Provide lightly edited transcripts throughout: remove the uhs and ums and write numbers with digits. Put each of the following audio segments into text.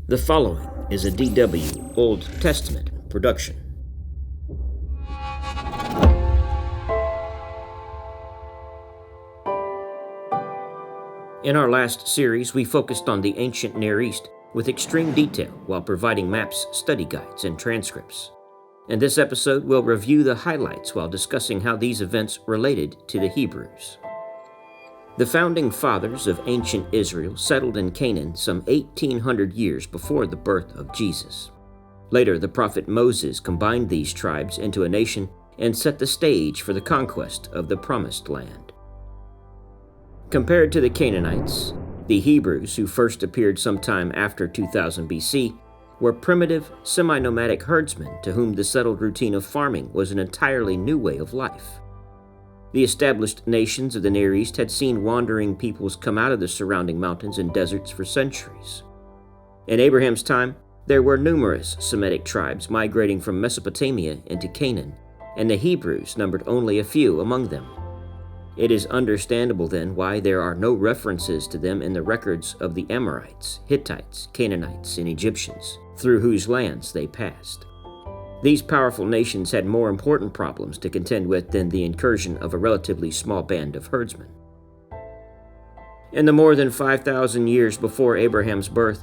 The following is a DW Old Testament production. In our last series, we focused on the ancient Near East with extreme detail while providing maps, study guides, and transcripts. In this episode, we'll review the highlights while discussing how these events related to the Hebrews. The founding fathers of ancient Israel settled in Canaan some 1,800 years before the birth of Jesus. Later, the prophet Moses combined these tribes into a nation and set the stage for the conquest of the Promised Land. Compared to the Canaanites, the Hebrews, who first appeared sometime after 2000 BC, were primitive, semi-nomadic herdsmen to whom the settled routine of farming was an entirely new way of life. The established nations of the Near East had seen wandering peoples come out of the surrounding mountains and deserts for centuries. In Abraham's time, there were numerous Semitic tribes migrating from Mesopotamia into Canaan, and the Hebrews numbered only a few among them. It is understandable then why there are no references to them in the records of the Amorites, Hittites, Canaanites, and Egyptians, through whose lands they passed. These powerful nations had more important problems to contend with than the incursion of a relatively small band of herdsmen. In the more than 5,000 years before Abraham's birth,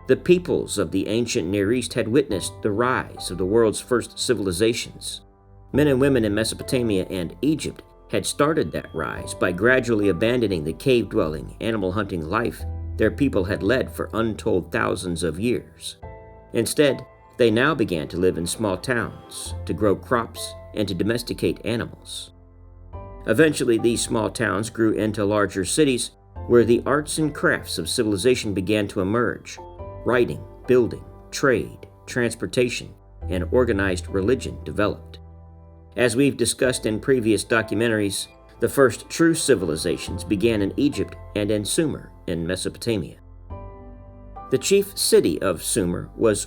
the peoples of the ancient Near East had witnessed the rise of the world's first civilizations. Men and women in Mesopotamia and Egypt had started that rise by gradually abandoning the cave-dwelling, animal-hunting life their people had led for untold thousands of years. Instead, they now began to live in small towns, to grow crops, and to domesticate animals. Eventually, these small towns grew into larger cities where the arts and crafts of civilization began to emerge. Writing, building, trade, transportation, and organized religion developed. As we've discussed in previous documentaries, the first true civilizations began in Egypt and in Sumer in Mesopotamia. The chief city of Sumer was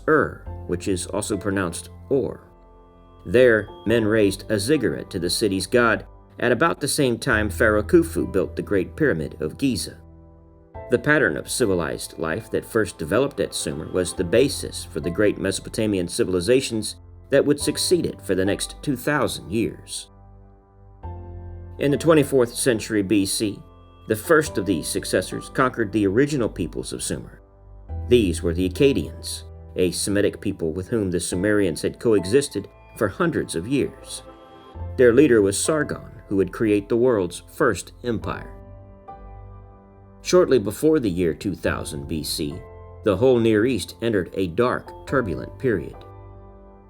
which is also pronounced Or. There, men raised a ziggurat to the city's god at about the same time Pharaoh Khufu built the Great Pyramid of Giza. The pattern of civilized life that first developed at Sumer was the basis for the great Mesopotamian civilizations that would succeed it for the next 2,000 years. In the 24th century BC, the first of these successors conquered the original peoples of Sumer. These were the Akkadians, a Semitic people with whom the Sumerians had coexisted for hundreds of years. Their leader was Sargon, who would create the world's first empire. Shortly before the year 2000 BC, the whole Near East entered a dark, turbulent period.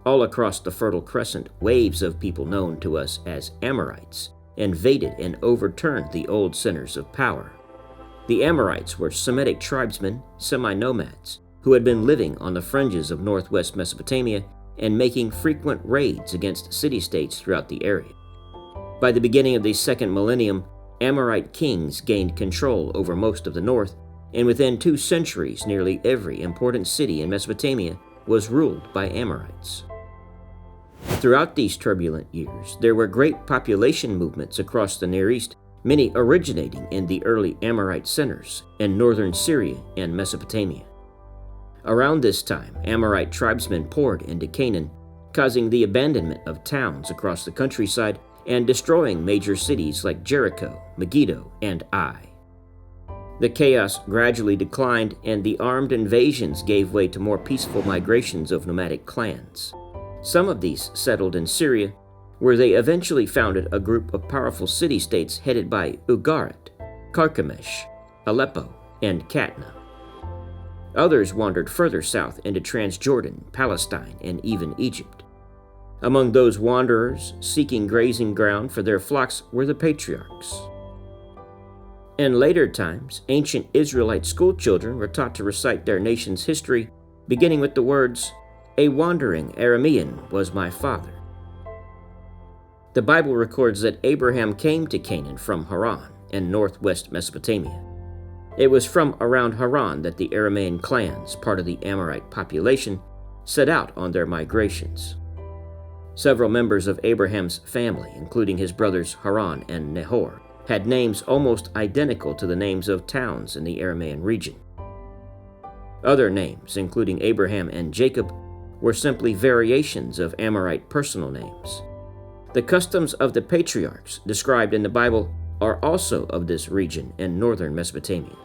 All across the Fertile Crescent, waves of people known to us as Amorites invaded and overturned the old centers of power. The Amorites were Semitic tribesmen, semi-nomads, who had been living on the fringes of northwest Mesopotamia and making frequent raids against city-states throughout the area. By the beginning of the second millennium, Amorite kings gained control over most of the north, and within 2 centuries, nearly every important city in Mesopotamia was ruled by Amorites. Throughout these turbulent years, there were great population movements across the Near East, many originating in the early Amorite centers in northern Syria and Mesopotamia. Around this time, Amorite tribesmen poured into Canaan, causing the abandonment of towns across the countryside and destroying major cities like Jericho, Megiddo, and Ai. The chaos gradually declined, and the armed invasions gave way to more peaceful migrations of nomadic clans. Some of these settled in Syria, where they eventually founded a group of powerful city-states headed by Ugarit, Carchemish, Aleppo, and Katna. Others wandered further south into Transjordan, Palestine, and even Egypt. Among those wanderers seeking grazing ground for their flocks were the patriarchs. In later times, ancient Israelite schoolchildren were taught to recite their nation's history, beginning with the words, "A wandering Aramean was my father." The Bible records that Abraham came to Canaan from Haran in northwest Mesopotamia. It was from around Haran that the Aramean clans, part of the Amorite population, set out on their migrations. Several members of Abraham's family, including his brothers Haran and Nahor, had names almost identical to the names of towns in the Aramean region. Other names, including Abraham and Jacob, were simply variations of Amorite personal names. The customs of the patriarchs described in the Bible are also of this region in northern Mesopotamia.